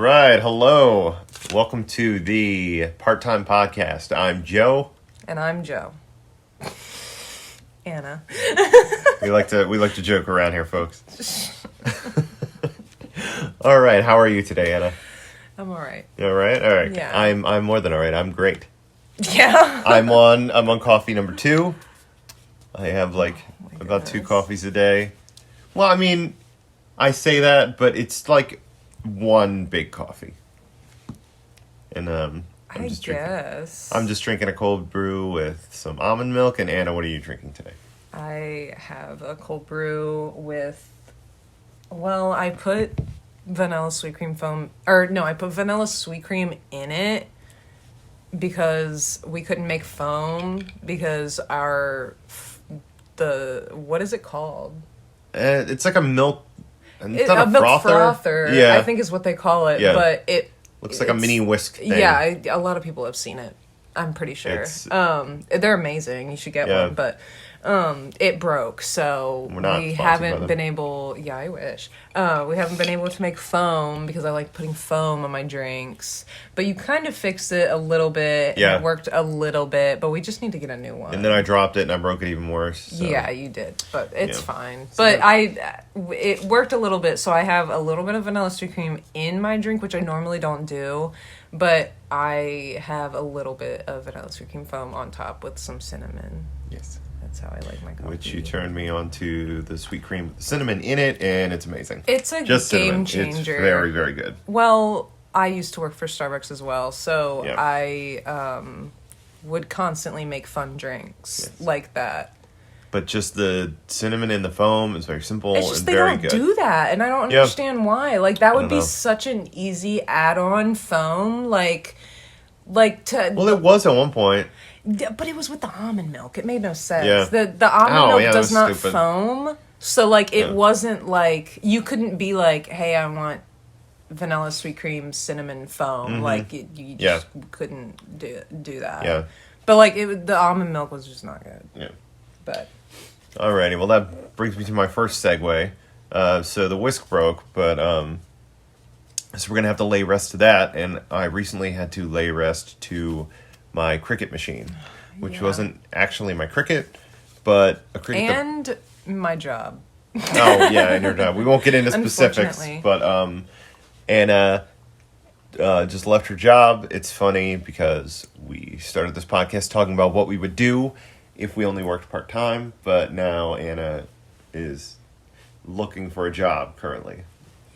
right, hello. Welcome to the Part-Time Podcast. I'm Joe. And I'm Joe. Anna. We like to joke around here, folks. All right, how are you today, Anna? I'm all right. You all right? All right. Yeah. I'm more than all right. I'm great. Yeah. I'm on coffee number 2. I have about 2 goodness. coffees a day. Well, I mean, I say that, but it's like one big coffee. And I'm just drinking a cold brew with some almond milk. And Anna, what are you drinking today? I have a cold brew with, I put vanilla sweet cream foam, I put vanilla sweet cream in it because we couldn't make foam because what is it called? It's like a milk. It's not a a milk frother. Yeah, I think is what they call it. Yeah. But Looks like a mini whisk thing. Yeah, a lot of people have seen it. I'm pretty sure. They're amazing. You should get one. But it broke, so we haven't been able. Yeah, I wish. We haven't been able to make foam because I like putting foam on my drinks. But you kind of fixed it a little bit. Yeah. And it worked a little bit, but we just need to get a new one. And then I dropped it and I broke it even worse. So. Yeah, you did, but it's fine. So but it worked a little bit, so I have a little bit of vanilla sweet cream in my drink, which I normally don't do, but I have a little bit of vanilla sweet cream foam on top with some cinnamon. Yes. That's how I like my coffee. Which you turned me on to the sweet cream with cinnamon in it, and it's amazing. It's a Just game cinnamon. changer. It's very, very good. Well, I used to work for Starbucks as well, so Yeah. I would constantly make fun drinks like that. But just the cinnamon in the foam is very simple It's just and they very don't good. do that, and I don't understand why. Like, that would be know. such an easy add-on foam, like to. Well, it was at one point. But it was with the almond milk. It made no sense. Yeah. The almond milk does not stupid. foam, so it wasn't like you couldn't be like, hey, I want vanilla sweet cream cinnamon foam. Mm-hmm. Like you just couldn't do that. Yeah. But the almond milk was just not good. Yeah. But. Alrighty, well that brings me to my first segue. So the whisk broke, but so we're gonna have to lay rest to that, and I recently had to lay rest to my Cricut machine, which wasn't actually my Cricut, but a Cricut. And my job. Oh yeah, and your job. We won't get into specifics, but Anna just left her job. It's funny because we started this podcast talking about what we would do if we only worked part-time, but now Anna is looking for a job currently.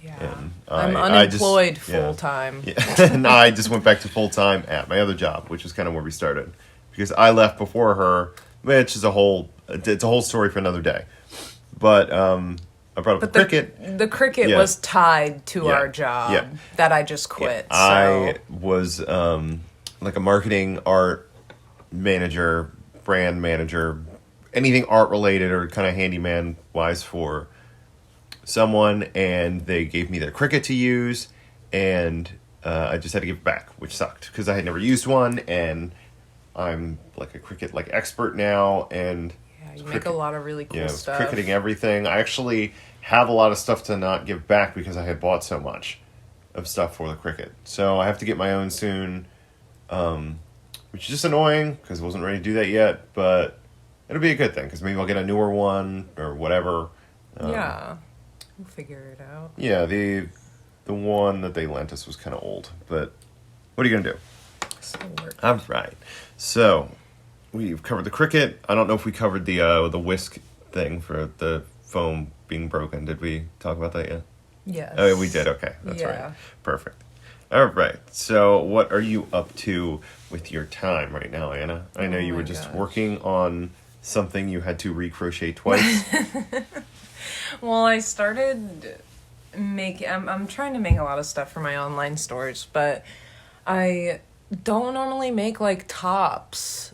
Yeah. And I'm unemployed full-time. Yeah. And I just went back to full-time at my other job, which is kind of where we started. Because I left before her, which is it's a whole story for another day. But I brought up the Cricut. The Cricut was tied to our job that I just quit. Yeah. I was like a marketing, art manager, brand manager, anything art related or kind of handyman wise for someone, and they gave me their Cricut to use, and I just had to give it back, which sucked because I had never used one, and I'm like a Cricut expert now, and you make a lot of really cool stuff. Cricketing everything. I actually have a lot of stuff to not give back because I had bought so much of stuff for the Cricut, so I have to get my own soon. Which is just annoying because I wasn't ready to do that yet, but it'll be a good thing because maybe I'll get a newer one or whatever. We'll figure it out. Yeah, the one that they lent us was kind of old, but what are you gonna do? Still work. All right, so we've covered the Cricut. I don't know if we covered the whisk thing for the foam being broken. Did we talk about that yet? Yes. Oh, we did. Okay, that's right. Perfect. All right. So, what are you up to with your time right now, Anna? I know you were just working on something you had to recrochet twice. Well, I started I'm trying to make a lot of stuff for my online stores, but I don't normally make tops.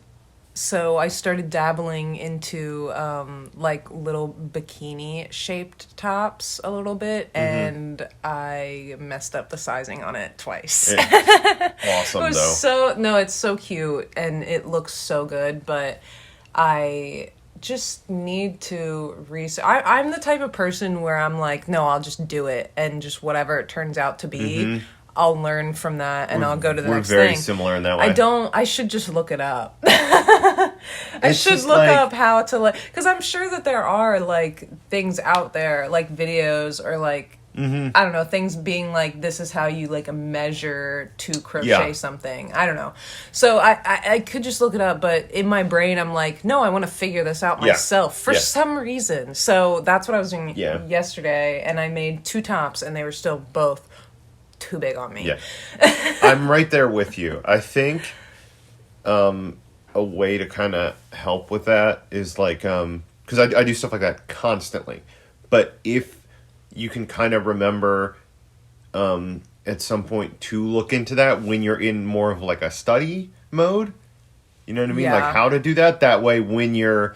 So I started dabbling into little bikini shaped tops a little bit, and I messed up the sizing on it twice. Awesome, though. It's so cute and it looks so good, but I just need to I'm the type of person where I'm like, no, I'll just do it, and just whatever it turns out to be, I'll learn from that and I'll go to the next thing. We're very similar in that way. I should just look it up. I should look up how to, like, because I'm sure that there are, like, things out there, like videos or, like, I don't know, things being like, this is how you, like, measure to crochet something. I don't know. So I could just look it up, but in my brain, I'm like, no, I want to figure this out myself for some reason. So that's what I was doing yesterday, and I made 2 tops, and they were still both too big on me. Yeah. I'm right there with you. I think a way to kind of help with that is, like, because I do stuff like that constantly. But if you can kind of remember at some point to look into that when you're in more of, like, a study mode. You know what I mean? Yeah. Like, how to do that. That way, when you're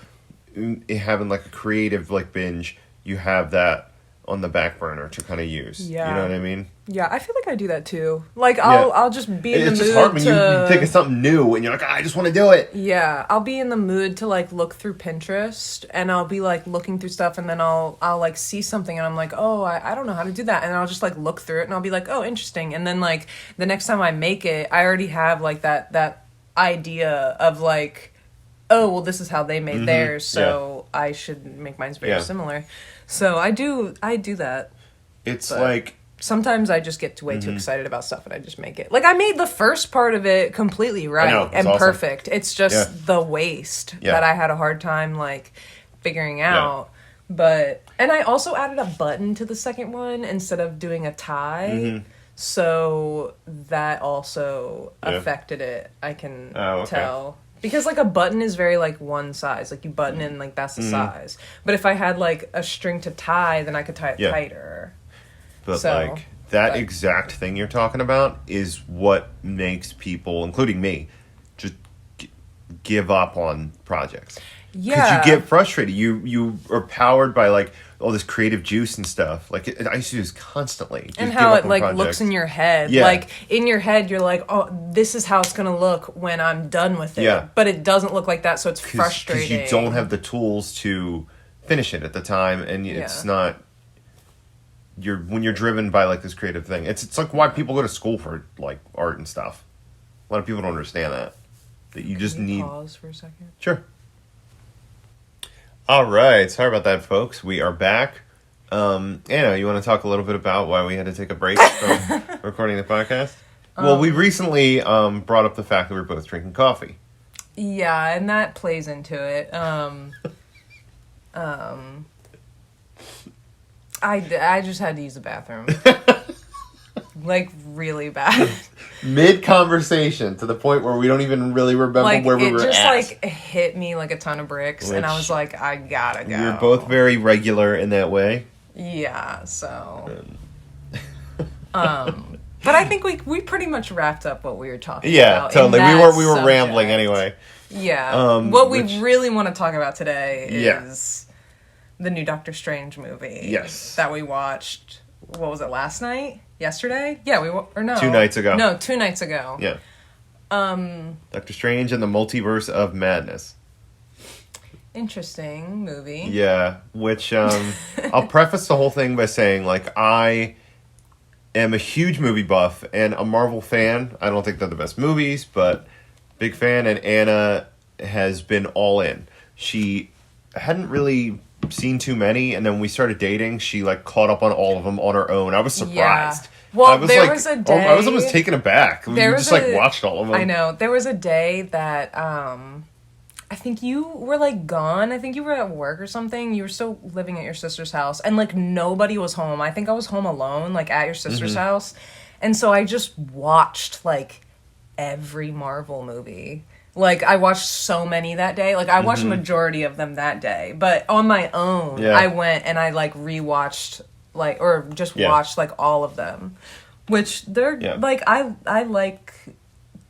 having, like, a creative, like, binge, you have that on the back burner to kind of use. Yeah. You know what I mean? Yeah, I feel like I do that too. Like, I'll just be in the mood to... It's just hard when you think of something new and you're like, I just want to do it. Yeah, I'll be in the mood to, like, look through Pinterest, and I'll be, like, looking through stuff, and then I'll like, see something, and I'm like, oh, I don't know how to do that, and I'll just, like, look through it, and I'll be like, oh, interesting, and then, like, the next time I make it, I already have, like, that idea of, like, oh, well, this is how they made theirs, so I should make mine very similar. So I do that. It's like... Sometimes I just get way too excited about stuff and I just make it. Like, I made the first part of it completely right and awesome. Perfect. It's just the waist that I had a hard time, like, figuring out. But, and I also added a button to the second one instead of doing a tie. So that also affected it, I can tell. Because, like, a button is very, like, one size. Like, you button in, like, that's the size. But if I had, like, a string to tie, then I could tie it tighter. But, like, that exact thing you're talking about is what makes people, including me, just give up on projects. Yeah. Because you get frustrated. You are powered by, like, all this creative juice and stuff. Like, I used to do this constantly. Just and how it, like, looks in your head. Yeah. Like, in your head, you're like, oh, this is how it's going to look when I'm done with it. Yeah. But it doesn't look like that, so it's frustrating. Because you don't have the tools to finish it at the time, and it's not... When you're driven by, like, this creative thing. It's like why people go to school for, like, art and stuff. A lot of people don't understand that. That you just need... pause for a second? Sure. All right. Sorry about that, folks. We are back. Anna, you want to talk a little bit about why we had to take a break from recording the podcast? Well, we recently brought up the fact that we were both drinking coffee. Yeah, and that plays into it. I just had to use the bathroom. Like, really bad. Mid-conversation, to the point where we don't even really remember where we were at. It just, like, hit me like a ton of bricks, and I was like, I gotta go. You're both very regular in that way. Yeah, so... But I think we pretty much wrapped up what we were talking about. Yeah, totally. We were rambling anyway. Yeah. What we really want to talk about today is... the new Doctor Strange movie. Yes. That we watched, what was it, last night? Yesterday? Yeah, or no. 2 nights ago. No, 2 nights ago. Yeah. Doctor Strange and the Multiverse of Madness. Interesting movie. Yeah, which, I'll preface the whole thing by saying, like, I am a huge movie buff and a Marvel fan. I don't think they're the best movies, but big fan, and Anna has been all in. She hadn't really... seen too many, and then when we started dating, she, like, caught up on all of them on her own. I was surprised. Well, I was there like, was a day... I was almost taken aback. We just, like, watched all of them. I know. There was a day that, I think you were, like, gone. I think you were at work or something. You were still living at your sister's house, and, like, nobody was home. I think I was home alone, like, at your sister's house. And so I just watched, like, every Marvel movie. Like, I watched so many that day. Like, I watched a majority of them that day. But on my own, I went and I, like, rewatched, like, or just watched, like, all of them. Which, they're, like, I like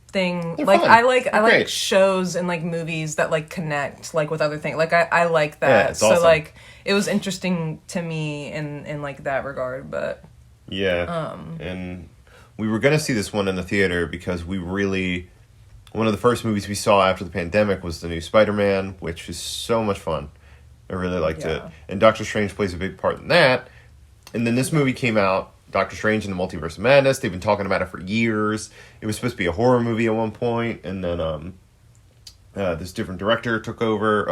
thing. They're like, fun. I like great. shows and, like, movies that, like, connect, like, with other things. Like, I like that. Yeah, it's awesome. So, like, it was interesting to me in like, that regard, but... Yeah. And we were going to see this one in the theater because we really... One of the first movies we saw after the pandemic was the new Spider-Man, which is so much fun. I really liked it. And Doctor Strange plays a big part in that. And then this movie came out Doctor Strange and the Multiverse of Madness. They've been talking about it for years. It was supposed to be a horror movie at one point, and then this different director took over.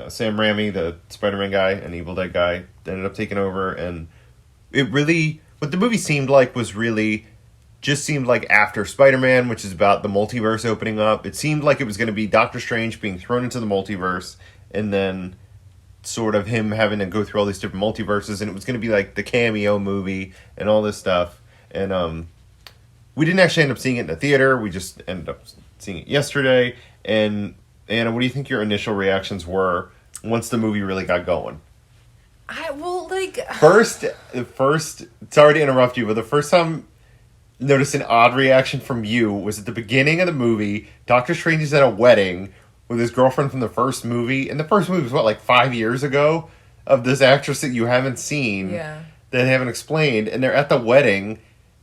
Sam Raimi, the Spider-Man guy and Evil Dead guy, ended up taking over, and it really, what the movie seemed like was really just seemed like after Spider-Man, which is about the multiverse opening up. It seemed like it was going to be Doctor Strange being thrown into the multiverse, and then sort of him having to go through all these different multiverses, and it was going to be like the cameo movie and all this stuff. And we didn't actually end up seeing it in the theater. We just ended up seeing it yesterday. And Anna, what do you think your initial reactions were once the movie really got going? First, sorry to interrupt you, but the first time I noticed an odd reaction from you was at the beginning of the movie. Doctor Strange is at a wedding with his girlfriend from the first movie, and the first movie was like 5 years ago, of this actress that you haven't seen, that they haven't explained, and they're at the wedding,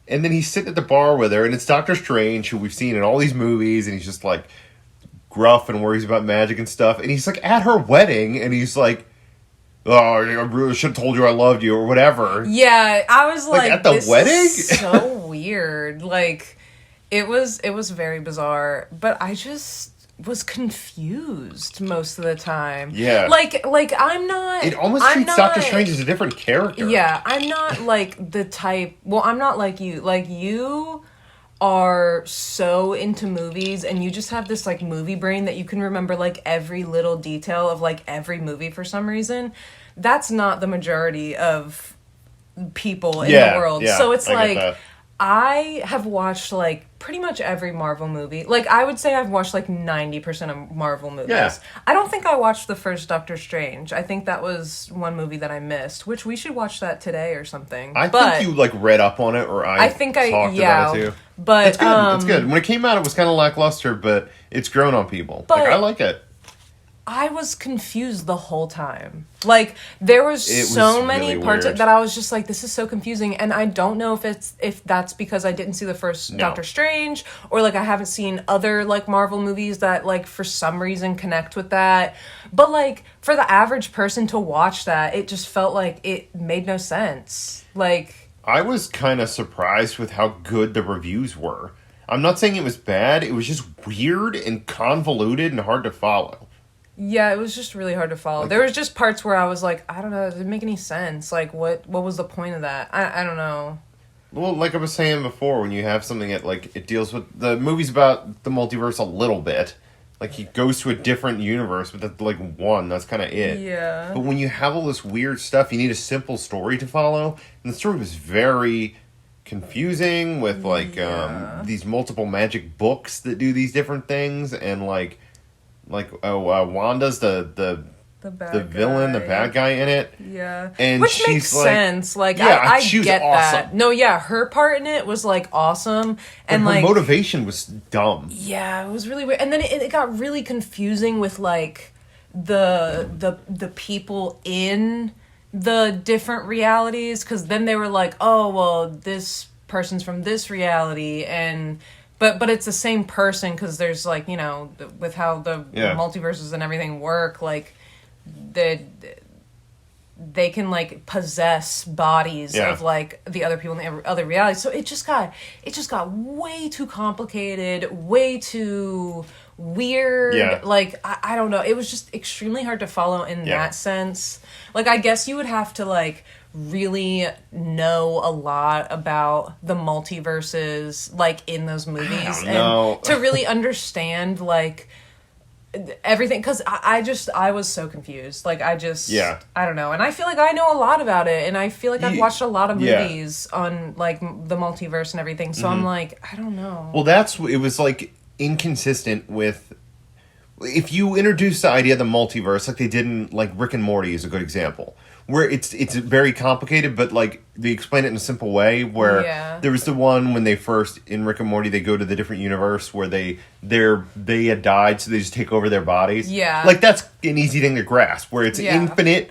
and then he's sitting at the bar with her, and it's Doctor Strange, who we've seen in all these movies, and he's just like gruff and worries about magic and stuff, and he's like at her wedding, and he's like, oh, I really should have told you I loved you, or whatever. Yeah, I was like at the this wedding? Is so weird. Like, it was very bizarre, but I just was confused most of the time. Yeah. Like I'm not... It almost treats Doctor Strange as a different character. Yeah, I'm not like the type... Well, I'm not like you. Like, you are so into movies, and you just have this like movie brain that you can remember like every little detail of like every movie for some reason. That's not the majority of people in the world. Yeah, so it's I like I have watched like pretty much every Marvel movie. Like, I would say I've watched like 90% of Marvel movies. Yeah. I don't think I watched the first Doctor Strange. I think that was one movie that I missed, which we should watch that today or something. I think you like read up on it, or I think talked about it too. But it's good. It's good. When it came out, it was kind of lackluster, but it's grown on people. But like, I like it. I was confused the whole time. Like, there was so many really parts weird. that I was just like, this is so confusing. And I don't know if that's because I didn't see the first Doctor Strange, or like I haven't seen other like Marvel movies that like for some reason connect with that. But like, for the average person to watch that, it just felt like it made no sense. Like, I was kind of surprised with how good the reviews were. I'm not saying it was bad. It was just weird and convoluted and hard to follow. yeah, it was just really hard to follow. There was just parts where I was like, I don't know, it didn't make any sense. Like, what was the point of that? I don't know. Well, like I was saying before, when you have something that, like, it deals with... The movie's about the multiverse a little bit. Like, he goes to a different universe, but that's, like, that's kind of it. Yeah. But when you have all this weird stuff, you need a simple story to follow. And the story was very confusing with, like, these multiple magic books that do these different things. And, Wanda's the villain, the bad guy in it. Yeah. And which makes sense. Like, yeah, I she was get awesome. that. No, yeah, her part in it was, like, awesome. And, her like... motivation was dumb. Yeah, it was really weird. And then it got really confusing with, like, the people in the different realities. Because then they were like, oh, well, this person's from this reality, and... But it's the same person, because there's, like, you know, with how the multiverses and everything work, like, they can, like, possess bodies of, like, the other people in the other realities. So it just got way too complicated, way too weird. Yeah. Like, I don't know. It was just extremely hard to follow in that sense. Like, I guess you would have to, like, really know a lot about the multiverses, like, in those movies, and to really understand, like, everything, because I was so confused. Like, I don't know, and I feel like I know a lot about it, and I feel like I've watched a lot of movies on, like, the multiverse and everything, so I'm like, I don't know. Well, it was, like, inconsistent with... If you introduce the idea of the multiverse, like they did in, like, Rick and Morty is a good example, where it's very complicated, but, like, they explain it in a simple way, where there was the one when they first, in Rick and Morty, they go to the different universe where they had died, so they just take over their bodies. Yeah. Like, that's an easy thing to grasp, where it's infinite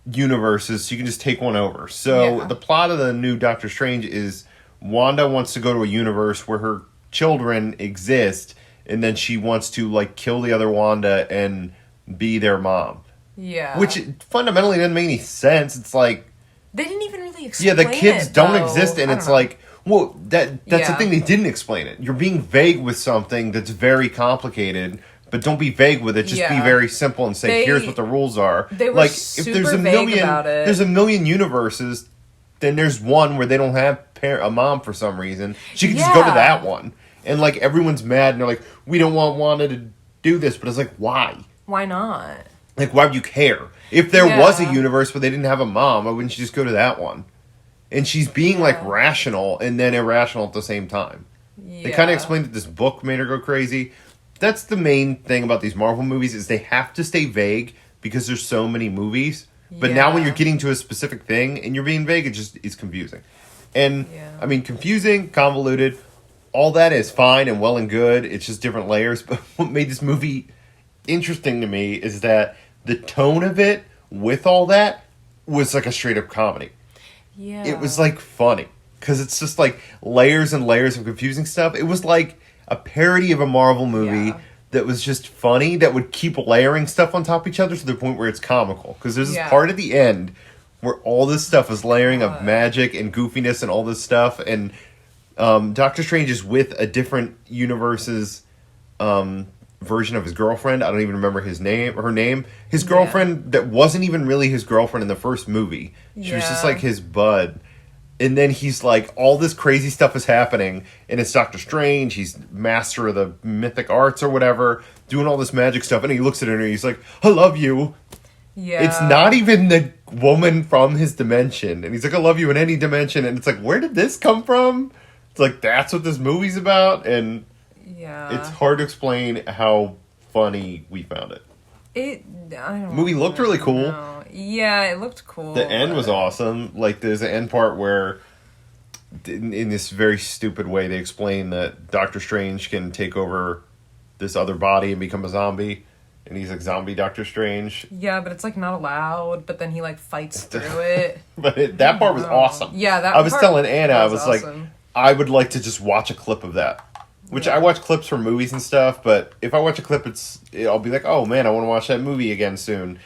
universes, so you can just take one over. So, the plot of the new Doctor Strange is Wanda wants to go to a universe where her children exist, and then she wants to, like, kill the other Wanda and be their mom. Yeah. Which fundamentally doesn't make any sense. It's like... They didn't even really really explain the kids it, don't though. exist, and I it's don't know. like, well, that's the Yeah. thing, they didn't explain it. You're being vague with something that's very complicated, but don't be vague with it. Just be Yeah. very simple and say, here's what the rules are. They were like, if super there's a vague million, about it. there's a million universes, then there's one where they don't have a mom for some reason. She can just go to Yeah. that one. And, like, everyone's mad, and they're like, we don't want Wanda to do this. But it's like, why? Why not? Like, why would you care? If there was a Yeah. universe where they didn't have a mom, why wouldn't you just go to that one? And she's being, like, Yeah. rational and then irrational at the same time. Yeah. They kind of explained that this book made her go crazy. That's the main thing about these Marvel movies is they have to stay vague because there's so many movies. But now when Yeah. you're getting to a specific thing and you're being vague, it's confusing. And, Yeah. I mean, confusing, convoluted, all that is fine and well and good. It's just different layers. But what made this movie interesting to me is that the tone of it with all that was like a straight up comedy. Yeah. It was like funny because it's just like layers and layers of confusing stuff. It was like a parody of a Marvel movie Yeah. that was just funny that would keep layering stuff on top of each other to the point where it's comical. Because there's this Yeah. part at the end where all this stuff is layering of God. magic and goofiness and all this stuff, and Doctor Strange is with a different universe's version of his girlfriend. I don't even remember his name or her name. His girlfriend that wasn't even really his girlfriend in the first movie. She was just Yeah. like his bud. And then he's like, all this crazy stuff is happening, and it's Doctor Strange. He's master of the mythic arts or whatever, doing all this magic stuff. And he looks at her and he's like, I love you. Yeah. It's not even the woman from his dimension. And he's like, I love you in any dimension. And it's like, where did this come from? It's like, that's what this movie's about. And Yeah. it's hard to explain how funny we found it. I don't Movie looked really cool. know. Yeah, it looked cool. The end was awesome. Like, there's an end part where, in this very stupid way, they explain that Doctor Strange can take over this other body and become a zombie. And he's like zombie Doctor Strange. Yeah, but it's like not allowed. But then he like fights through it. But that part was awesome. Yeah, that I was part telling Anna, I was was like, awesome. I would like to just watch a clip of that. Which Yeah. I watch clips from movies and stuff, but if I watch a clip, I'll be like, oh man, I want to watch that movie again soon.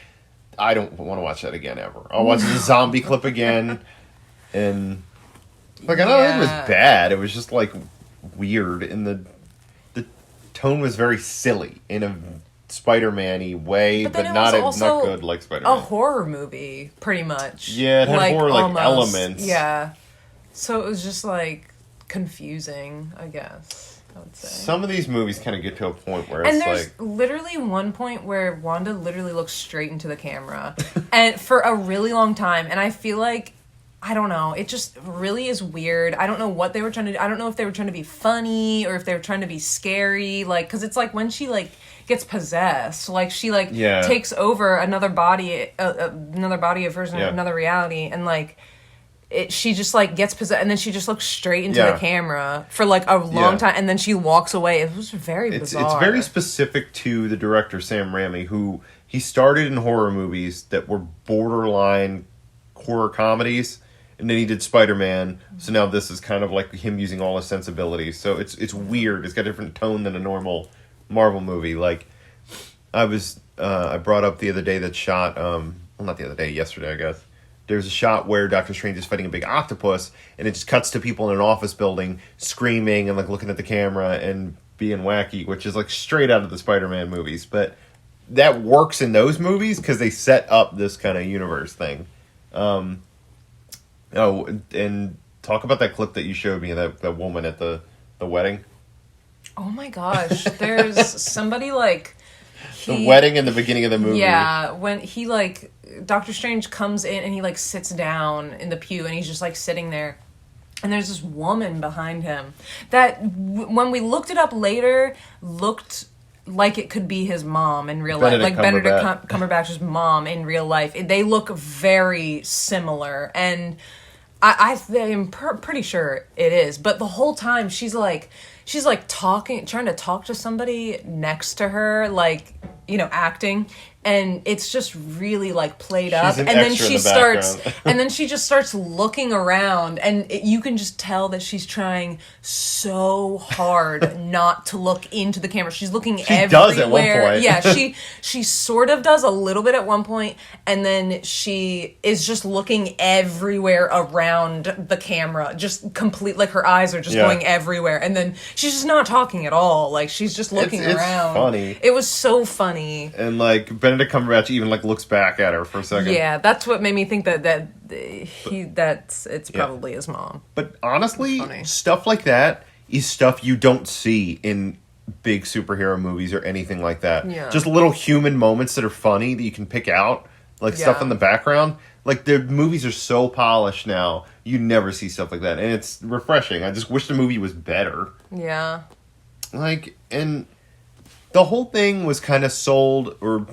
I don't want to watch that again ever. I'll watch the zombie clip again, and like I don't think it was Yeah. bad. It was just like weird, and the tone was very silly in a Spider-Man-y way, But but, then it not was not also good like A Spider-Man. horror movie, pretty much. Yeah, it had horror, like, elements. Yeah. So it was just like confusing, I guess. I would say. Some of these movies kind of get to a point where And it's there's like, literally one point where Wanda literally looks straight into the camera, and for a really long time. And I feel like, I don't know, it just really is weird. I don't know what they were trying to do. I don't know if they were trying to be funny or if they were trying to be scary. Like, because it's like when she like gets possessed, like she like Yeah. takes over another body, of hers in Yeah. another reality, and like. She just like gets possessed, and then she just looks straight into Yeah. the camera for like a long Yeah. time, and then she walks away. It was very bizarre. It's very specific to the director Sam Raimi, who he started in horror movies that were borderline horror comedies, and then he did Spider-Man. So now this is kind of like him using all his sensibilities. So it's weird. It's got a different tone than a normal Marvel movie. Like I brought up the other day that shot. Well, not the other day, yesterday, I guess. There's a shot where Doctor Strange is fighting a big octopus, and it just cuts to people in an office building screaming and like looking at the camera and being wacky, which is like straight out of the Spider-Man movies. But that works in those movies because they set up this kind of universe thing. Oh, and talk about that clip that you showed me, that woman at the wedding. Oh my gosh, there's somebody like The wedding in the beginning of the movie. Yeah, when he like Doctor Strange comes in and he like sits down in the pew and he's just like sitting there. And there's this woman behind him that when we looked it up later looked like it could be his mom in real life. Like Benedict Cumberbatch's mom in real life. They look very similar, and I'm pretty sure it is. But the whole time she's like trying to talk to somebody next to her, like, you know, acting. and it's just really like played up, an and then extra in she the starts background. and then she just starts looking around, and you can just tell that she's trying so hard not to look into the camera. She's looking everywhere. Does at one point. Yeah, she sort of does a little bit at one point, and then she is just looking everywhere around the camera, just complete, like her eyes are just going everywhere, and then she's just not talking at all, like she's just looking it's around. Funny. It was so funny. And like Benedict Cumberbatch even like looks back at her for a second. Yeah, that's what made me think that it's probably his mom. But honestly, stuff like that is stuff you don't see in big superhero movies or anything like that. Yeah. Just little human moments that are funny that you can pick out, like stuff in the background. Like the movies are so polished now, you never see stuff like that, and it's refreshing. I just wish the movie was better. Yeah. Like, and the whole thing was kind of sold, or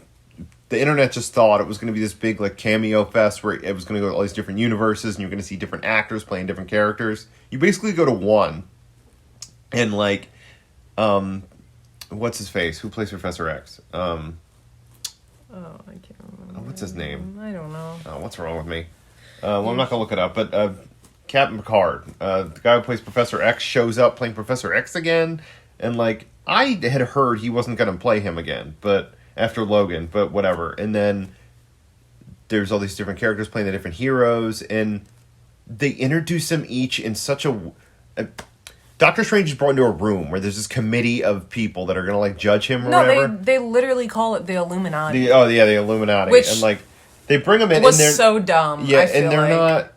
the internet just thought it was going to be this big like cameo fest where it was going to go to all these different universes and you're going to see different actors playing different characters. You basically go to one, and like, what's his face? Who plays Professor X? Oh, I can't remember. What's his name? I don't know. Oh, what's wrong with me? Well, I'm not going to look it up, but Captain Picard, the guy who plays Professor X, shows up playing Professor X again, and like, I had heard he wasn't going to play him again, but after Logan, but whatever. And then there's all these different characters playing the different heroes, and they introduce them each in such a Doctor Strange is brought into a room where there's this committee of people that are going to like judge him or whatever. No, they literally call it the Illuminati. The Illuminati. Which and like they bring them in, was and they're so dumb. Yeah, I feel and they're like. not.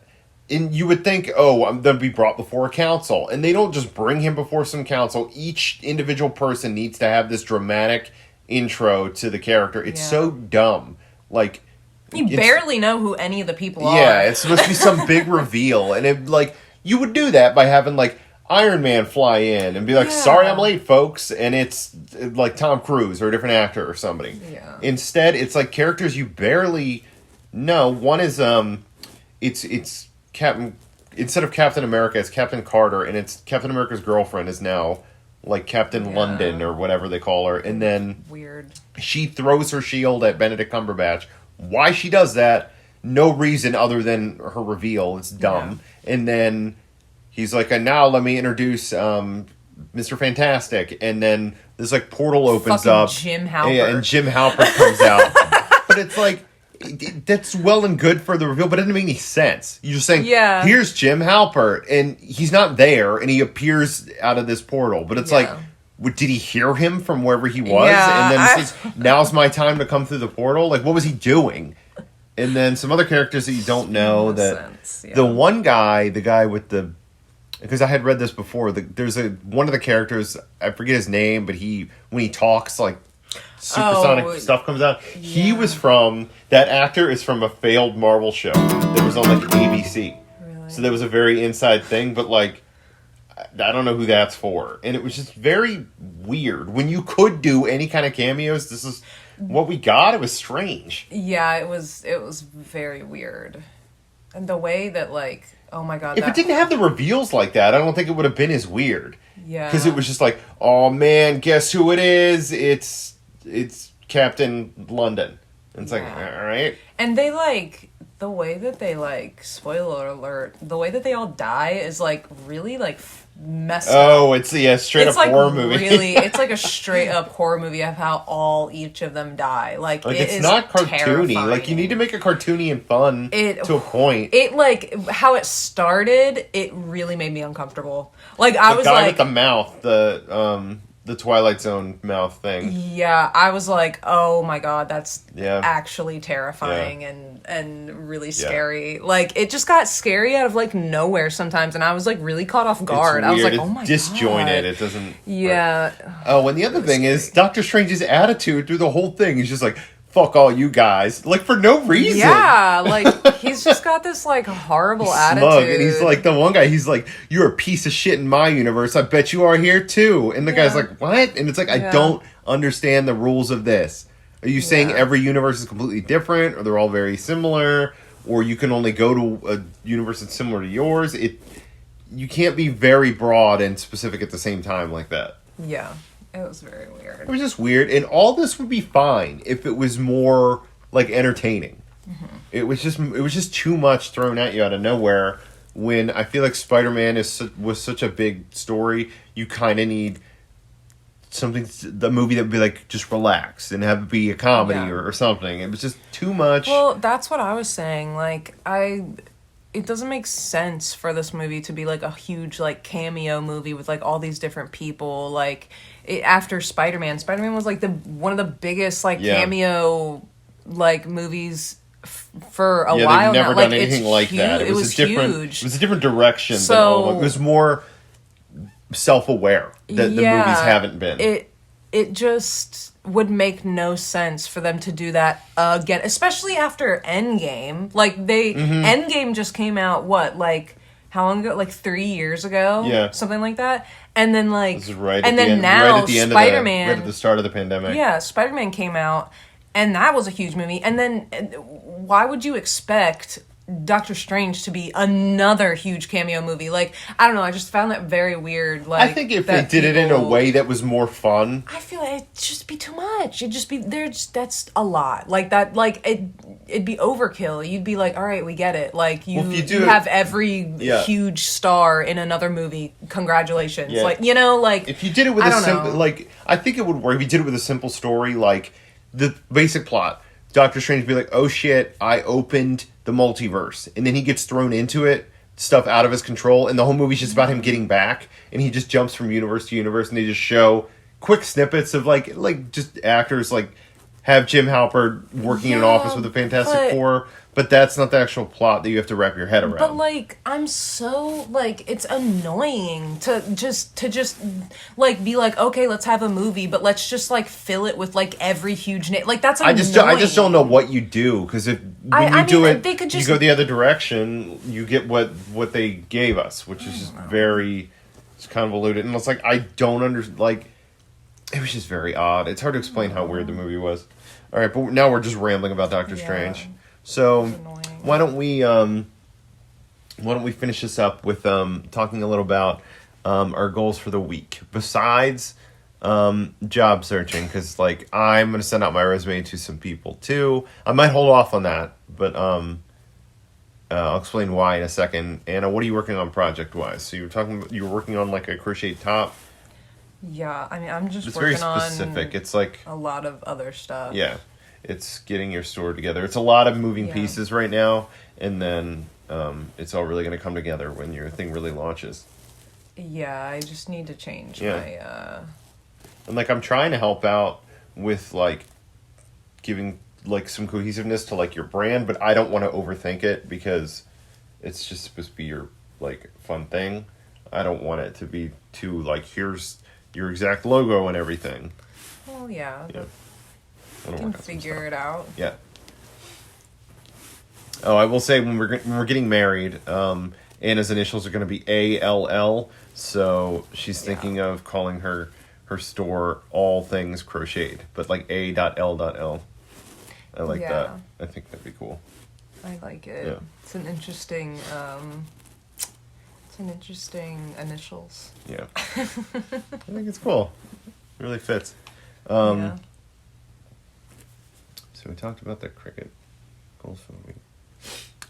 And you would think, oh, I'm going to be brought before a council. And they don't just bring him before some council. Each individual person needs to have this dramatic intro to the character. It's so dumb. Like, you barely know who any of the people are. Yeah, it's supposed to be some big reveal. And it, like, you would do that by having, like, Iron Man fly in and be like, sorry I'm late, folks. And it's like Tom Cruise or a different actor or somebody. Yeah. Instead, it's like characters you barely know. One is, it's Captain, instead of Captain America, it's Captain Carter, and it's Captain America's girlfriend is now like Captain London or whatever they call her, and then weird. She throws her shield at Benedict Cumberbatch. Why she does that? No reason other than her reveal. It's dumb. Yeah. And then he's like, and now let me introduce Mr. Fantastic, and then this like portal opens fucking up. Jim Halpert. Yeah, and Jim Halpert comes out. But it's like, that's well and good for the reveal, but it doesn't make any sense. You're just saying, here's Jim Halpert, and he's not there, and he appears out of this portal. But it's like, did he hear him from wherever he was? Yeah, and then says, now's my time to come through the portal? Like, what was he doing? And then some other characters that you don't know. The one guy, the guy with the... Because I had read this before. There's one of the characters, I forget his name, but when he talks, like, supersonic stuff comes out. Yeah. He was from... That actor is from a failed Marvel show that was on, like, ABC. Really? So that was a very inside thing, but, like, I don't know who that's for. And it was just very weird. When you could do any kind of cameos, this is what we got. It was strange. Yeah, it was very weird. And the way that, like, oh my god. If it didn't have the reveals like that, I don't think it would have been as weird. Yeah. Because it was just like, oh man, guess who it is? It's Captain London. And it's like, all right. And they, like, the way that they, like, spoiler alert, the way that they all die is, like, really, like, messed up. Oh, it's straight up like horror movie. Really, it's like a straight up horror movie of how each of them die. Like it's not cartoony. Terrifying. Like, you need to make it cartoony and fun to a point. It, like, how it started, it really made me uncomfortable. Like, I was like... The guy with the mouth, the Twilight Zone mouth thing. Yeah, I was like, oh my god, that's actually terrifying and really scary. Like, it just got scary out of, like, nowhere sometimes, and I was, like, really caught off guard. I was like, oh my god. It's disjointed. It doesn't... Yeah. Oh, and the other thing is, Doctor Strange's attitude through the whole thing is just like, fuck all you guys. Like, for no reason. Yeah, like, he's just got this, like, horrible attitude. Smug, and he's like, the one guy, he's like, you're a piece of shit in my universe. I bet you are here, too. And the guy's like, what? And it's like, I don't understand the rules of this. Are you saying every universe is completely different, or they're all very similar, or you can only go to a universe that's similar to yours? You can't be very broad and specific at the same time like that. Yeah. It was very weird. It was just weird, and all this would be fine if it was more like entertaining. It was just too much thrown at you out of nowhere. When I feel like Spider-Man was such a big story, you kind of need something, the movie that would be like just relax and have it be a comedy or something. It was just too much. Well, that's what I was saying. Like, it doesn't make sense for this movie to be like a huge like cameo movie with like all these different people. Like, after Spider-Man was like one of the biggest like cameo like movies for a while they've never now. done Like, anything like that. It was huge. It was a different direction. So it was more self-aware that the movies haven't been. It just would make no sense for them to do that again, especially after Endgame. Like, Endgame just came out, like, how long ago? Like 3 years ago? Yeah. Something like that. And then, like, This is right and at then the end, now right at the end Spider-Man. right at the start of the pandemic. Yeah, Spider-Man came out, and that was a huge movie. And then, why would you expect Doctor Strange to be another huge cameo movie? Like, I don't know, I just found that very weird. Like, I think if they did it in a way that was more fun, I feel like it'd just be too much. It'd just be that's a lot. Like that, like it'd be overkill. You'd be like, all right, we get it. Like you have every huge star in another movie. Congratulations. Yeah. Like, you know, like if you did it with a simple, like, I think it would work if you did it with a simple story, like the basic plot. Doctor Strange would be like, oh shit, I opened the multiverse. And then he gets thrown into it, stuff out of his control, and the whole movie's just about him getting back, and he just jumps from universe to universe, and they just show quick snippets of, like just actors, like, have Jim Halpert working in an office with the Fantastic Four, but that's not the actual plot that you have to wrap your head around. But, like, I'm so, like, it's annoying to just, like, be like, okay, let's have a movie, but let's just, like, fill it with, like, every huge name. Like, that's annoying. I just don't know what you do, because if they could just, you go the other direction, you get what they gave us, which is just very convoluted, and it's like, I don't like, it was just very odd. It's hard to explain how weird the movie was. All right, but now we're just rambling about Doctor Strange. So why don't we finish this up with talking a little about our goals for the week besides job searching, because like I'm gonna send out my resume to some people too. I might hold off on that, but I'll explain why in a second. Anna, what are you working on project wise? So you were working on like a crochet top. Yeah, I mean, I'm just it's working very specific. It's like a lot of other stuff. Yeah, it's getting your store together. It's a lot of moving pieces right now, and then it's all really going to come together when your thing really launches. Yeah, I just need to change my... And like I'm trying to help out with like giving like some cohesiveness to like your brand, but I don't want to overthink it because it's just supposed to be your like fun thing. I don't want it to be too like here's your exact logo and everything. Well, yeah. You can figure it out. Yeah. Oh, I will say when we're getting married, Anna's initials are going to be ALL, so she's thinking of calling her store All Things Crocheted, but like A.L.L. I like that. I think that'd be cool. I like it. Yeah. It's an interesting initials. Yeah. I think it's cool. It really fits. Yeah. So we talked about the cricket goals for the week.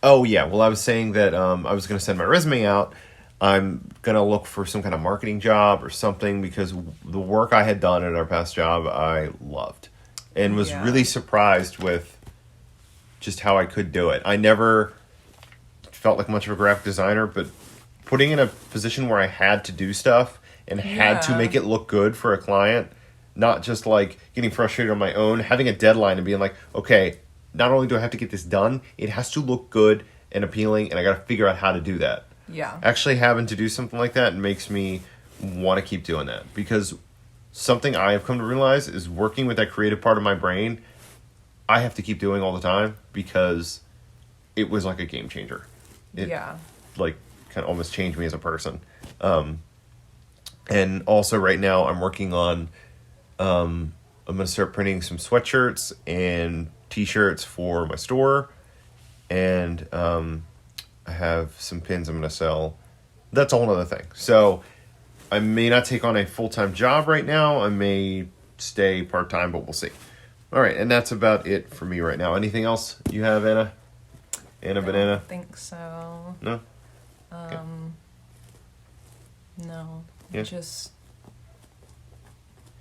Oh, yeah. Well, I was saying that I was going to send my resume out. I'm going to look for some kind of marketing job or something because the work I had done at our past job, I loved. And was really surprised with just how I could do it. I never felt like much of a graphic designer, but putting in a position where I had to do stuff and had to make it look good for a client, not just like getting frustrated on my own, having a deadline and being like, okay, not only do I have to get this done, it has to look good and appealing, and I got to figure out how to do that. Yeah. Actually having to do something like that makes me want to keep doing that, because something I have come to realize is working with that creative part of my brain, I have to keep doing all the time because it was like a game changer. It, like, kind of almost changed me as a person. And also right now I'm working on, I'm going to start printing some sweatshirts and t-shirts for my store. And I have some pins I'm going to sell. That's a whole other thing. So I may not take on a full-time job right now. I may stay part-time, but we'll see. All right, and that's about it for me right now. Anything else you have, Anna? Anna Banana? I don't think so. No? No. Yeah. Just...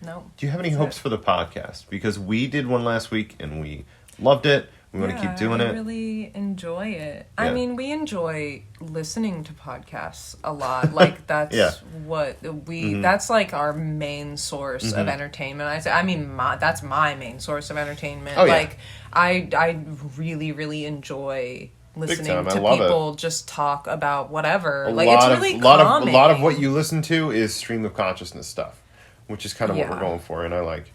No. Do you have any hopes for the podcast? Because we did one last week, and we loved it. We want to keep doing it. I really enjoy it. Yeah. I mean, we enjoy listening to podcasts a lot. Like, that's what we... That's, like, our main source of entertainment. That's my main source of entertainment. Oh, yeah. Like, I really, really enjoy listening to people just talk about whatever. It's really calming. A lot of what you listen to is stream of consciousness stuff, which is kind of what we're going for, and I like.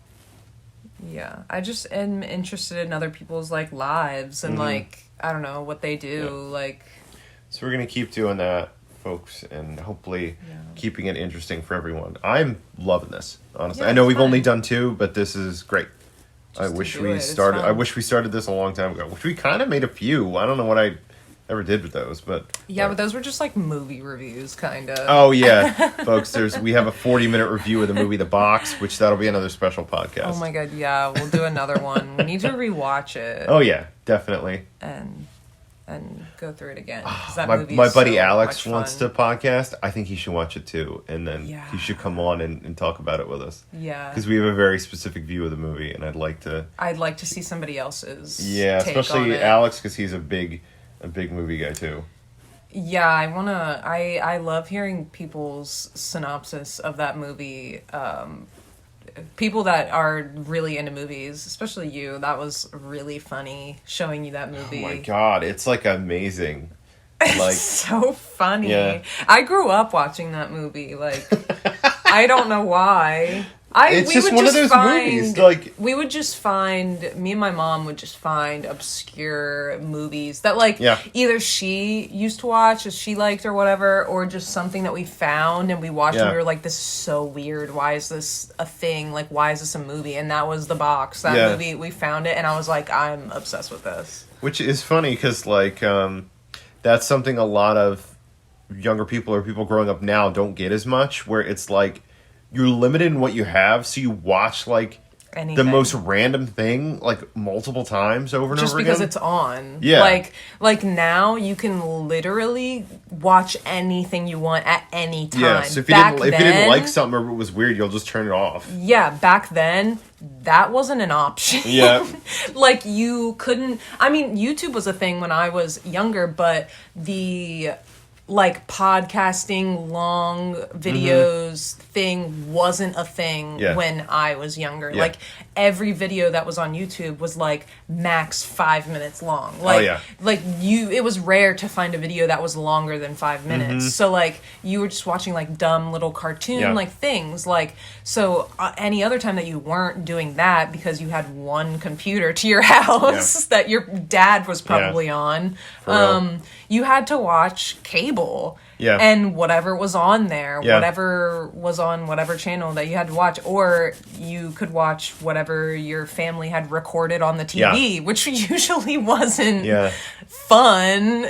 Yeah, I just am interested in other people's, like, lives and, like, I don't know, what they do, like... So we're going to keep doing that, folks, and hopefully keeping it interesting for everyone. I'm loving this, honestly. Yeah, I know we've fun. only done 2, but this is great. I wish we started this a long time ago, which we kind of made a few. I don't know what I ever did with those, but... Yeah, but those were just, like, movie reviews, kind of. Oh, yeah. Folks, we have a 40-minute review of the movie The Box, which that'll be another special podcast. Oh, my God, yeah. We'll do another one. We need to rewatch it. Oh, yeah. Definitely. And go through it again. 'Cause that My movie buddy so Alex much wants fun. to podcast. I think he should watch it, too. And then he should come on and talk about it with us. Yeah. Because we have a very specific view of the movie, and I'd like to see somebody else's Yeah, take especially on it. Alex, because he's a big movie guy, too. Yeah, I love hearing people's synopsis of that movie. People that are really into movies, especially you. That was really funny showing you that movie. Oh my God, it's like amazing. It's Like so funny. Yeah. I grew up watching that movie. Like, I don't know why. It's just one of those movies. Like, we would just find, me and my mom would just find obscure movies that, like, either she used to watch as she liked or whatever, or just something that we found and we watched and we were like, this is so weird. Why is this a thing? Like, why is this a movie? And that was The Box. That movie, we found it and I was like, I'm obsessed with this. Which is funny because, like, that's something a lot of younger people or people growing up now don't get as much, where it's like, you're limited in what you have, so you watch, like, Anything. the most random thing, like, multiple times over and just over again. Just because it's on. Yeah. Like now you can literally watch anything you want at any time. Yeah, so if you didn't like something or it was weird, you'll just turn it off. Yeah, back then, that wasn't an option. Yeah. Like, you couldn't... I mean, YouTube was a thing when I was younger, but the... like, podcasting long videos thing wasn't a thing when I was younger. Like, every video that was on YouTube was, like, max 5 minutes long. Like, it was rare to find a video that was longer than 5 minutes. So, like, you were just watching, like, dumb little cartoon, like, things. Like, so any other time that you weren't doing that because you had one computer to your house that your dad was probably on, you had to watch cable. Yeah. And whatever was on there, whatever was on whatever channel that you had to watch, or you could watch whatever your family had recorded on the TV, which usually wasn't fun.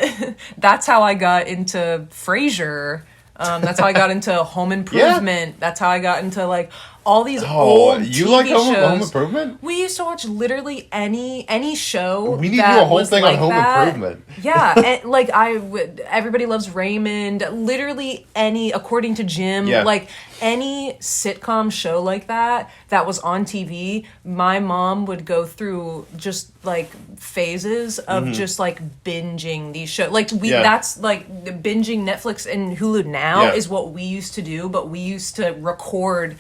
That's how I got into Frasier. That's how I got into Home Improvement. That's how I got into, like, all these old you TV like shows. Home Improvement? We used to watch literally any show. We need to do a whole thing on Home Improvement. Yeah, and, like, Everybody Loves Raymond. Literally according to Jim, like, any sitcom show like that was on TV, my mom would go through just, like, phases of just, like, binging these shows. Like, that's, like, the binging Netflix and Hulu now is what we used to do, but we used to record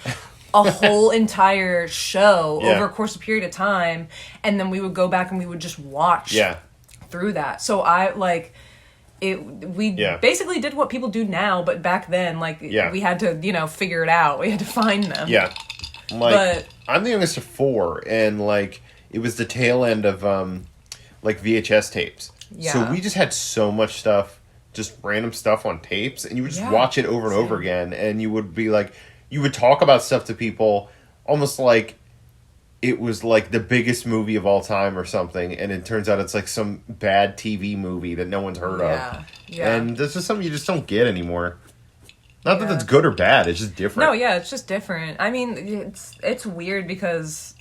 a whole entire show over a course of period of time, and then we would go back and we would just watch through that. So we basically did what people do now, but back then, like, we had to, figure it out. We had to find them. Yeah. Like, I'm the youngest of 4, and, like, it was the tail end of, like, VHS tapes. Yeah. So we just had so much stuff, just random stuff on tapes, and you would just watch it over and over again, and you would be like, you would talk about stuff to people almost like it was like the biggest movie of all time or something, and it turns out it's like some bad TV movie that no one's heard of. Yeah. And this is something you just don't get anymore. Not that that's good or bad. It's just different. No, yeah, it's just different. I mean, it's weird because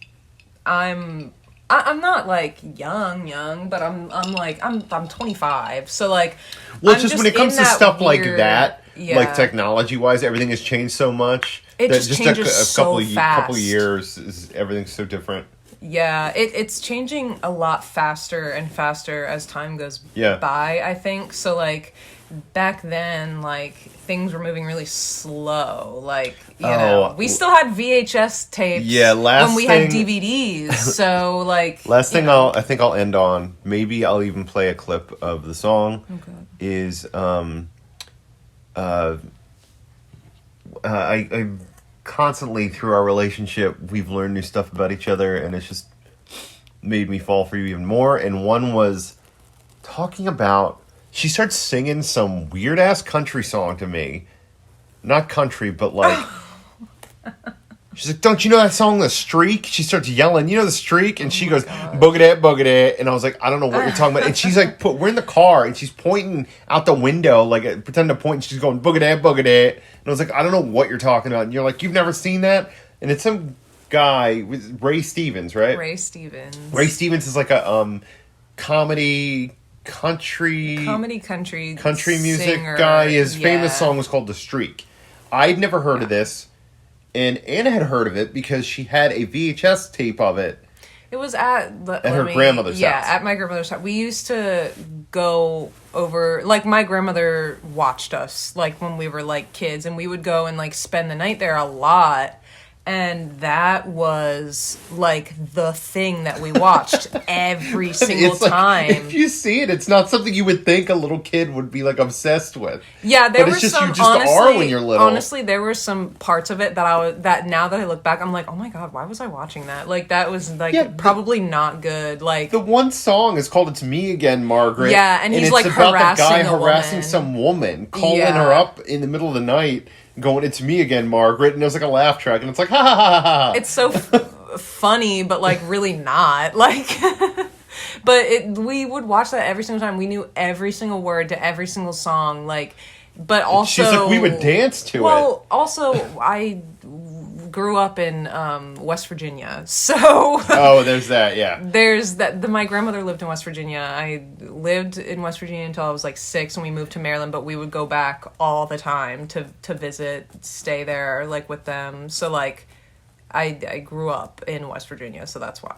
I'm not like young, but I'm 25. So like, well, it's just when it comes to stuff like that, yeah. like technology wise, everything has changed so much. It just changes so fast. Couple of years, everything's so different. Yeah, it's changing a lot faster and faster as time goes by, I think. So like back then, like things were moving really slow. Like, you know, we still had VHS tapes when we had DVDs. So like last thing I think I'll end on, maybe I'll even play a clip of the song is I constantly through our relationship we've learned new stuff about each other, and it's just made me fall for you even more. And one was talking about, she starts singing some weird ass country song to me, not country but like she's like, don't you know that song The Streak? She starts yelling, you know The Streak? And she goes, boogity, boogity. And I was like, I don't know what you're talking about. And she's like, we're in the car, and she's pointing out the window, like pretending to point, and she's going, boogity, boogity. And I was like, I don't know what you're talking about. And you're like, you've never seen that? And it's some guy, with Ray Stevens, right? Ray Stevens. Ray Stevens is like a country music singer. guy. His famous song was called The Streak. I'd never heard of this. And Anna had heard of it because she had a VHS tape of it. It was at her grandmother's house. Yeah, at my grandmother's house. We used to go over, like my grandmother watched us, like when we were like kids, and we would go and like spend the night there a lot. And that was like the thing that we watched every single time. If you see it, it's not something you would think a little kid would be like obsessed with. Yeah, there were some. You just are when you're little. Honestly, there were some parts of it that now that I look back, I'm like, oh my god, why was I watching that? Like that was like probably not good. Like the one song is called "It's Me Again, Margaret." Yeah, and he's like harassing the guy a harassing woman. Some woman, calling her up in the middle of the night, going, "It's me again, Margaret," and it was like a laugh track, and it's like, ha ha ha ha ha. It's so funny, but like really not. Like, but we would watch that every single time. We knew every single word to every single song. Like, but also she's like, we would dance to it. Well, also I grew up in West Virginia, so there's that. Yeah, there's that. My grandmother lived in West Virginia. I lived in West Virginia until I was like 6, and we moved to Maryland. But we would go back all the time to visit, stay there, like with them. So like, I grew up in West Virginia, so that's why.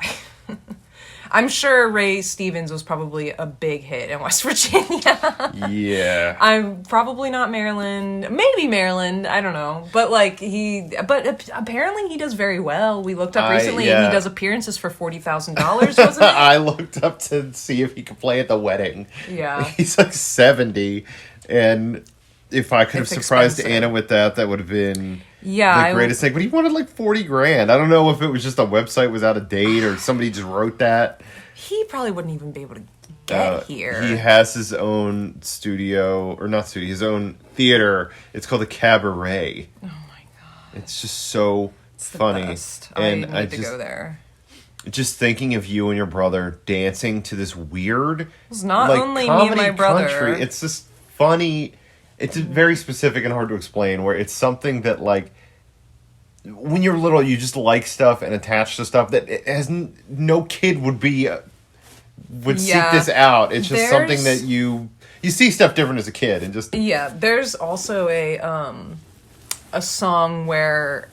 I'm sure Ray Stevens was probably a big hit in West Virginia. Yeah. I'm probably not Maryland. Maybe Maryland. I don't know. But like apparently he does very well. We looked up recently and he does appearances for $40,000, wasn't it? I looked up to see if he could play at the wedding. Yeah. He's like 70, and if I could have surprised expensive. Anna with that would have been the greatest thing. But he wanted like $40,000. I don't know if it was just a website was out of date or somebody just wrote that. He probably wouldn't even be able to get here. He has his own studio, or not studio, his own theater. It's called the Cabaret. Oh my god! It's just so funny. The best. And I need to go there. Just thinking of you and your brother dancing to this weird, it's not like, only me and my brother. Country. It's just funny. It's very specific and hard to explain, where it's something that, like, when you're little, you just like stuff and attach to stuff that it has no kid would seek this out. It's just something that you see stuff different as a kid, and just there's also a song where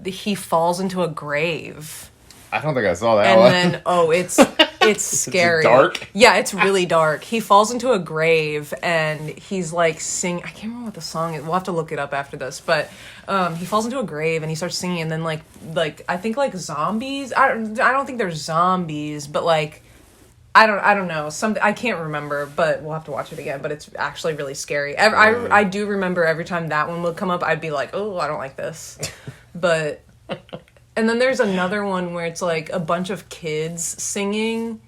he falls into a grave. I don't think I saw that and one. Then it's scary. Is it dark? Yeah, it's really dark. He falls into a grave and he's like singing. I can't remember what the song is. We'll have to look it up after this. But he falls into a grave and he starts singing. And then like I think like zombies. I don't think there's zombies, but like I don't know. I can't remember. But we'll have to watch it again. But it's actually really scary. I do remember every time that one would come up, I'd be like, oh, I don't like this. But. And then there's another one where it's like a bunch of kids singing,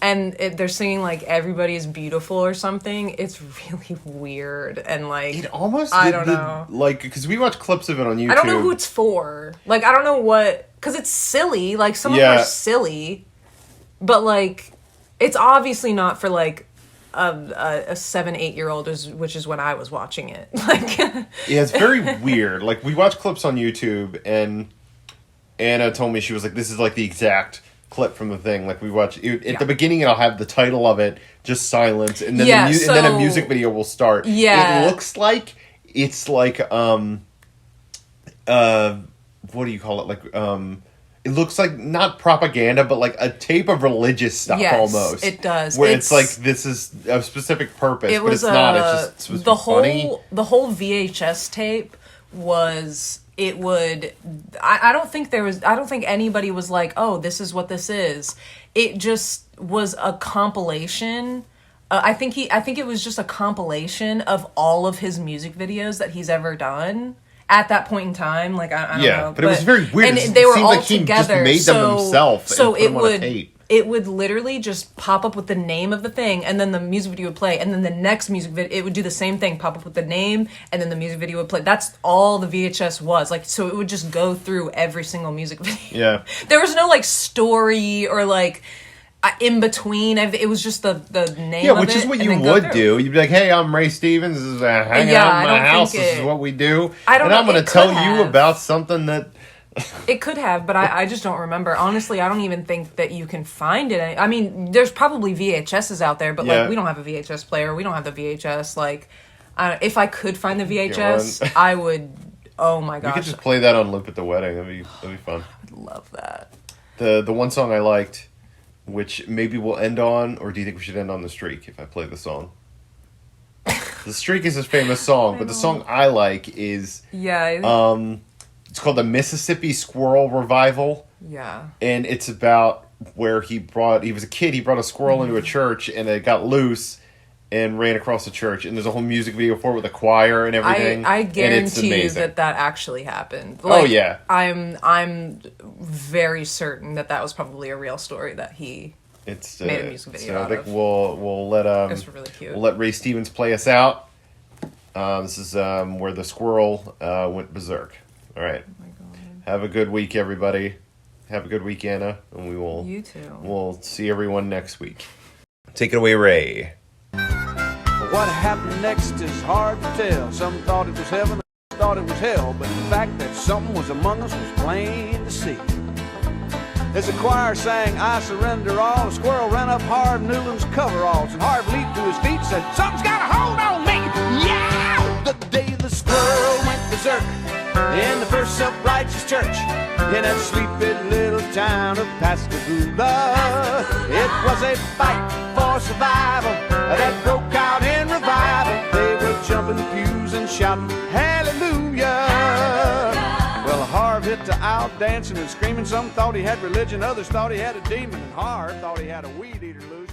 and they're singing like "Everybody Is Beautiful" or something. It's really weird and like it almost. I don't know. Like, because we watch clips of it on YouTube. I don't know who it's for. Like I don't know what, because it's silly. Like some of them are silly, but like it's obviously not for like a 7-8-year-old, which is when I was watching it. Like, yeah, it's very weird. Like, we watch clips on YouTube, and Anna told me, she was like, this is like the exact clip from the thing. Like, we watch at the beginning, I'll have the title of it, just silence, and then and then a music video will start. Yeah, it looks like it's like what do you call it? Like it looks like not propaganda, but like a tape of religious stuff. Yes, almost. It does. Where it's like, this is a specific purpose, but it's not. It's just supposed the to be funny. The whole VHS tape was. It would. I don't think there was. I don't think anybody was like, "Oh, this is what this is." It just was a compilation. I think it was just a compilation of all of his music videos that he's ever done. At that point in time, like I don't know, but it was very weird. And they were all like he together. Just made them himself. So and put them on a tape. It would literally just pop up with the name of the thing, and then the music video would play, and then the next music video, it would do the same thing, pop up with the name, and then the music video would play. That's all the VHS was. Like, so it would just go through every single music video. Yeah. There was no, like, story or, like, in between. It was just the name of it. Yeah, which is what you would do. You'd be like, hey, I'm Ray Stevens. This is hanging out in my house. This is what we do. And I'm going to tell you about something that... It could have, but I just don't remember. Honestly, I don't even think that you can find it. I mean, there's probably VHSs out there, but like, we don't have a VHS player. We don't have the VHS. Like, if I could find the VHS, I would. Oh my gosh! We could just play that on loop at the wedding. That'd be fun. I'd love that. The one song I liked, which maybe we'll end on, or do you think we should end on the streak if I play the song? The streak is a famous song, but the song I like is it's called the Mississippi Squirrel Revival. Yeah. And it's about where he was a kid, he brought a squirrel into a church, and it got loose and ran across the church. And there's a whole music video for it with a choir and everything. I guarantee you that actually happened. Like, oh, yeah. I'm very certain that was probably a real story that he made a music video out of. So I think we'll let it's really cute. We'll let Ray Stevens play us out. This is where the squirrel went berserk. All right. Oh my God. Have a good week, everybody. Have a good week, Anna, and we will. You too. We'll see everyone next week. Take it away, Ray. What happened next is hard to tell. Some thought it was heaven, others thought it was hell, but the fact that something was among us was plain to see. As the choir sang, "I surrender all," a squirrel ran up Harv Newland's coveralls, and Harv leaped to his feet, said, "Something's got a hold on me!" Yeah! The day the squirrel went berserk in the first self-righteous church in that sleepy little town of Pascagoula. It was a fight for survival that broke out in revival. They were jumping pews and shouting hallelujah. Well, Harv hit the out dancing and screaming. Some thought he had religion, others thought he had a demon, and Harv thought he had a weed eater loose.